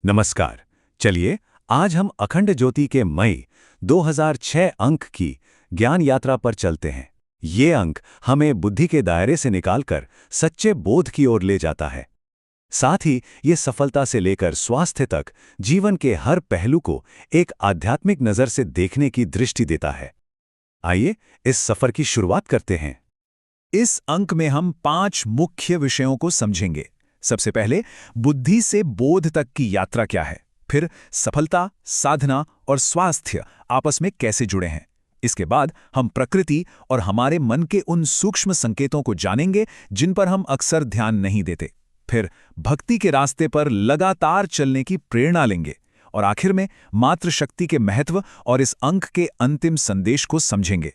नमस्कार। चलिए आज हम अखंड ज्योति के मई 2006 अंक की ज्ञान यात्रा पर चलते हैं। ये अंक हमें बुद्धि के दायरे से निकालकर सच्चे बोध की ओर ले जाता है। साथ ही ये सफलता से लेकर स्वास्थ्य तक जीवन के हर पहलू को एक आध्यात्मिक नज़र से देखने की दृष्टि देता है। आइए इस सफर की शुरुआत करते हैं। इस अंक में हम 5 मुख्य विषयों को समझेंगे। सबसे पहले बुद्धि से बोध तक की यात्रा क्या है, फिर सफलता, साधना और स्वास्थ्य आपस में कैसे जुड़े हैं। इसके बाद हम प्रकृति और हमारे मन के उन सूक्ष्म संकेतों को जानेंगे जिन पर हम अक्सर ध्यान नहीं देते। फिर भक्ति के रास्ते पर लगातार चलने की प्रेरणा लेंगे और आखिर में मात्र शक्ति के महत्व और इस अंक के अंतिम संदेश को समझेंगे।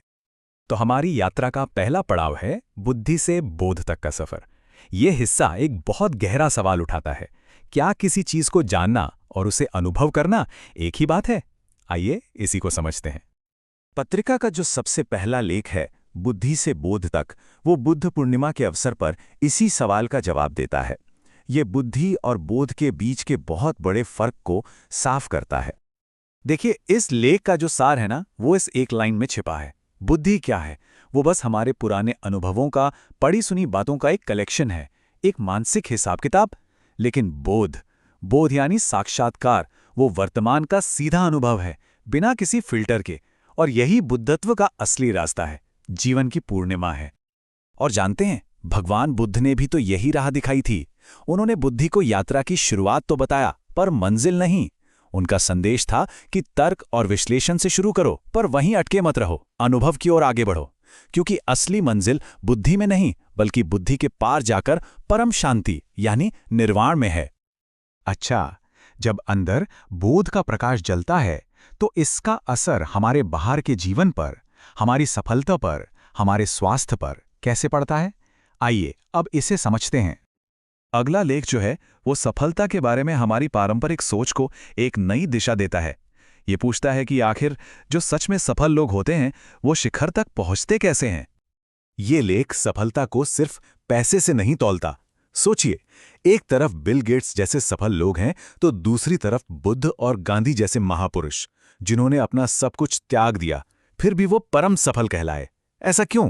तो हमारी यात्रा का पहला पड़ाव है बुद्धि से बोध तक का सफर। ये हिस्सा एक बहुत गहरा सवाल उठाता है। क्या किसी चीज को जानना और उसे अनुभव करना एक ही बात है? आइए इसी को समझते हैं। पत्रिका का जो सबसे पहला लेख है, बुद्धि से बोध तक, वो बुद्ध पूर्णिमा के अवसर पर इसी सवाल का जवाब देता है। ये बुद्धि और बोध के बीच के बहुत बड़े फर्क को साफ करता है। देखिए, इस लेख का जो सार है ना, वो इस एक लाइन में छिपा है। बुद्धि क्या है? वो बस हमारे पुराने अनुभवों का, पढ़ी सुनी बातों का एक कलेक्शन है, एक मानसिक हिसाब किताब। लेकिन बोध, बोध यानी साक्षात्कार, वो वर्तमान का सीधा अनुभव है, बिना किसी फिल्टर के। और यही बुद्धत्व का असली रास्ता है, जीवन की पूर्णिमा है। और जानते हैं, भगवान बुद्ध ने भी तो यही राह दिखाई थी। उन्होंने बुद्धि को यात्रा की शुरुआत तो बताया, पर मंजिल नहीं। उनका संदेश था कि तर्क और विश्लेषण से शुरू करो, पर वहीं अटके मत रहो, अनुभव की ओर आगे बढ़ो। क्योंकि असली मंजिल बुद्धि में नहीं, बल्कि बुद्धि के पार जाकर परम शांति यानी निर्वाण में है। अच्छा, जब अंदर बोध का प्रकाश जलता है, तो इसका असर हमारे बाहर के जीवन पर, हमारी सफलता पर, हमारे स्वास्थ्य पर कैसे पड़ता है? आइए अब इसे समझते हैं। अगला लेख जो है वो सफलता के बारे में हमारी पारंपरिक सोच को एक नई दिशा देता है। ये पूछता है कि आखिर जो सच में सफल लोग होते हैं वो शिखर तक पहुंचते कैसे हैं। ये लेख सफलता को सिर्फ पैसे से नहीं तौलता। सोचिए, एक तरफ बिल गेट्स जैसे सफल लोग हैं, तो दूसरी तरफ बुद्ध और गांधी जैसे महापुरुष, जिन्होंने अपना सब कुछ त्याग दिया, फिर भी वो परम सफल कहलाए। ऐसा क्यों?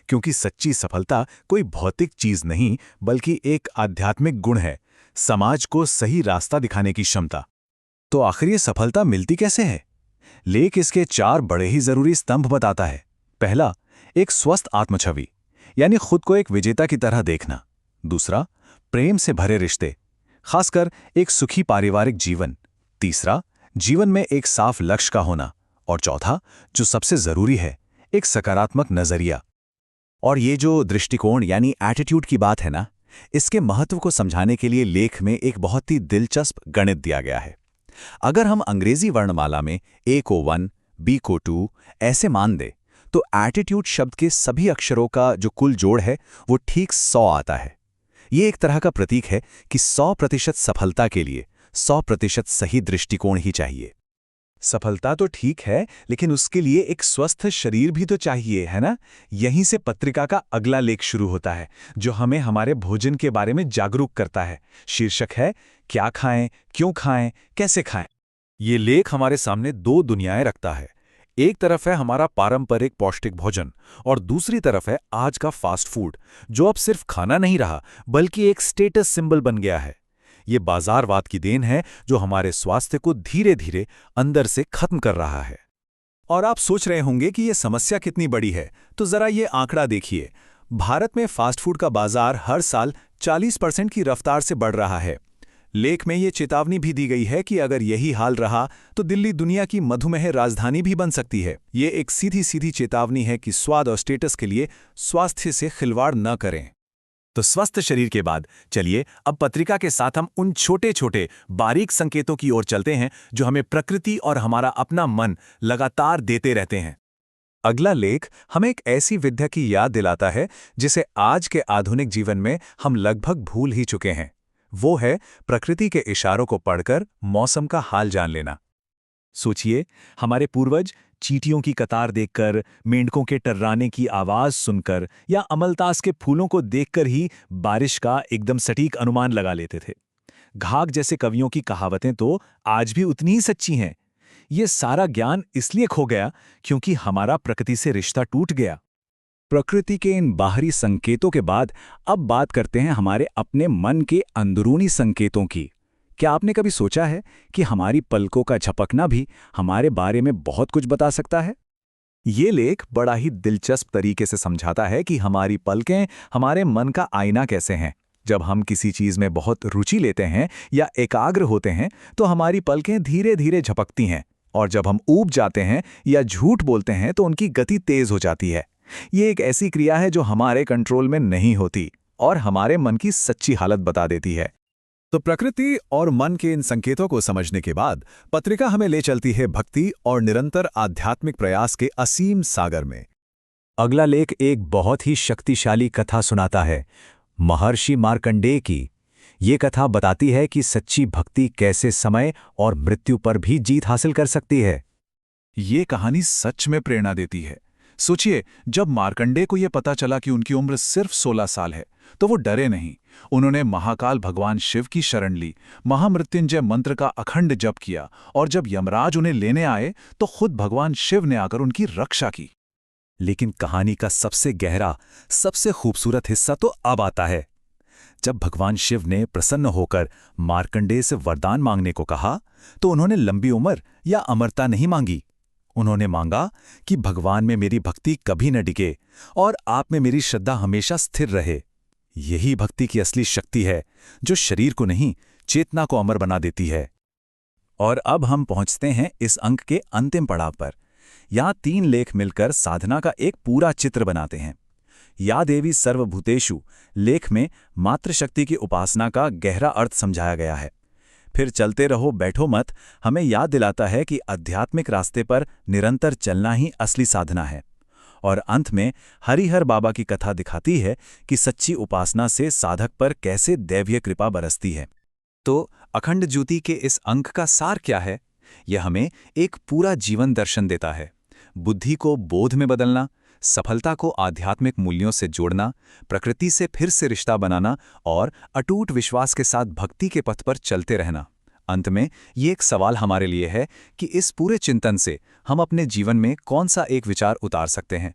क्योंकि सच्ची सफलता कोई भौतिक चीज नहीं, बल्कि एक आध्यात्मिक गुण है, समाज को सही रास्ता दिखाने की क्षमता। तो आखिर ये सफलता मिलती कैसे है? लेख इसके 4 बड़े ही जरूरी स्तंभ बताता है। पहला, एक स्वस्थ आत्मछवि, यानी खुद को एक विजेता की तरह देखना। दूसरा, प्रेम से भरे रिश्ते, खासकर एक सुखी पारिवारिक जीवन। तीसरा, जीवन में एक साफ लक्ष्य का होना। और चौथा, जो सबसे जरूरी है, एक सकारात्मक नजरिया। और ये जो दृष्टिकोण यानी एटीट्यूड की बात है ना, इसके महत्व को समझाने के लिए लेख में एक बहुत ही दिलचस्प गणित दिया गया है। अगर हम अंग्रेजी वर्णमाला में ए को 1, बी को 2 ऐसे मान दे, तो एटीट्यूड शब्द के सभी अक्षरों का जो कुल जोड़ है वो ठीक 100 आता है। ये एक तरह का प्रतीक है कि 100% सफलता के लिए 100% सही दृष्टिकोण ही चाहिए। सफलता तो ठीक है, लेकिन उसके लिए एक स्वस्थ शरीर भी तो चाहिए, है ना? यहीं से पत्रिका का अगला लेख शुरू होता है, जो हमें हमारे भोजन के बारे में जागरूक करता है। शीर्षक है, क्या खाएं, क्यों खाएं, कैसे खाएं। ये लेख हमारे सामने 2 दुनियाएं रखता है। एक तरफ है हमारा पारंपरिक पौष्टिक भोजन, और दूसरी तरफ है आज का फास्ट फूड, जो अब सिर्फ खाना नहीं रहा, बल्कि एक स्टेटस सिंबल बन गया है। ये बाजारवाद की देन है, जो हमारे स्वास्थ्य को धीरे धीरे अंदर से खत्म कर रहा है। और आप सोच रहे होंगे कि ये समस्या कितनी बड़ी है, तो जरा ये आंकड़ा देखिए। भारत में फास्ट फूड का बाजार हर साल 40% की रफ्तार से बढ़ रहा है। लेख में ये चेतावनी भी दी गई है कि अगर यही हाल रहा तो दिल्ली दुनिया की मधुमेह राजधानी भी बन सकती है। ये एक सीधी सीधी चेतावनी है कि स्वाद और स्टेटस के लिए स्वास्थ्य से खिलवाड़ न करें। तो स्वस्थ शरीर के बाद चलिए अब पत्रिका के साथ हम उन छोटे छोटे बारीक संकेतों की ओर चलते हैं, जो हमें प्रकृति और हमारा अपना मन लगातार देते रहते हैं। अगला लेख हमें एक ऐसी विद्या की याद दिलाता है जिसे आज के आधुनिक जीवन में हम लगभग भूल ही चुके हैं। वो है प्रकृति के इशारों को पढ़कर मौसम का हाल जान लेना। सोचिए, हमारे पूर्वज चींटियों की कतार देखकर, मेंढकों के टर्राने की आवाज सुनकर या अमलतास के फूलों को देखकर ही बारिश का एकदम सटीक अनुमान लगा लेते थे। घाघ जैसे कवियों की कहावतें तो आज भी उतनी ही सच्ची हैं। ये सारा ज्ञान इसलिए खो गया क्योंकि हमारा प्रकृति से रिश्ता टूट गया। प्रकृति के इन बाहरी संकेतों के बाद अब बात करते हैं हमारे अपने मन के अंदरूनी संकेतों की। क्या आपने कभी सोचा है कि हमारी पलकों का झपकना भी हमारे बारे में बहुत कुछ बता सकता है? ये लेख बड़ा ही दिलचस्प तरीके से समझाता है कि हमारी पलकें हमारे मन का आईना कैसे हैं। जब हम किसी चीज में बहुत रुचि लेते हैं या एकाग्र होते हैं तो हमारी पलकें धीरे धीरे झपकती हैं, और जब हम ऊब जाते हैं या झूठ बोलते हैं तो उनकी गति तेज हो जाती है। ये एक ऐसी क्रिया है जो हमारे कंट्रोल में नहीं होती और हमारे मन की सच्ची हालत बता देती है। तो प्रकृति और मन के इन संकेतों को समझने के बाद पत्रिका हमें ले चलती है भक्ति और निरंतर आध्यात्मिक प्रयास के असीम सागर में। अगला लेख एक बहुत ही शक्तिशाली कथा सुनाता है, महर्षि मार्कंडेय की। ये कथा बताती है कि सच्ची भक्ति कैसे समय और मृत्यु पर भी जीत हासिल कर सकती है। ये कहानी सच में प्रेरणा देती है। सोचिए, जब मार्कंडेय को यह पता चला कि उनकी उम्र सिर्फ 16 साल है, तो वो डरे नहीं। उन्होंने महाकाल भगवान शिव की शरण ली, महामृत्युंजय मंत्र का अखंड जप किया, और जब यमराज उन्हें लेने आए तो खुद भगवान शिव ने आकर उनकी रक्षा की। लेकिन कहानी का सबसे गहरा, सबसे खूबसूरत हिस्सा तो अब आता है। जब भगवान शिव ने प्रसन्न होकर मार्कंडेय से वरदान मांगने को कहा, तो उन्होंने लंबी उम्र या अमरता नहीं मांगी। उन्होंने मांगा कि भगवान में मेरी भक्ति कभी न डिगे और आप में मेरी श्रद्धा हमेशा स्थिर रहे। यही भक्ति की असली शक्ति है, जो शरीर को नहीं, चेतना को अमर बना देती है। और अब हम पहुंचते हैं इस अंक के अंतिम पड़ाव पर। यहाँ 3 लेख मिलकर साधना का एक पूरा चित्र बनाते हैं। या देवी सर्वभूतेषु लेख में मातृशक्ति की उपासना का गहरा अर्थ समझाया गया है। फिर चलते रहो बैठो मत हमें याद दिलाता है कि आध्यात्मिक रास्ते पर निरंतर चलना ही असली साधना है। और अंत में हरिहर बाबा की कथा दिखाती है कि सच्ची उपासना से साधक पर कैसे दैवीय कृपा बरसती है। तो अखंड ज्योति के इस अंक का सार क्या है? यह हमें एक पूरा जीवन दर्शन देता है। बुद्धि को बोध में बदलना, सफलता को आध्यात्मिक मूल्यों से जोड़ना, प्रकृति से फिर से रिश्ता बनाना और अटूट विश्वास के साथ भक्ति के पथ पर चलते रहना। अंत में ये एक सवाल हमारे लिए है कि इस पूरे चिंतन से हम अपने जीवन में कौन सा एक विचार उतार सकते हैं।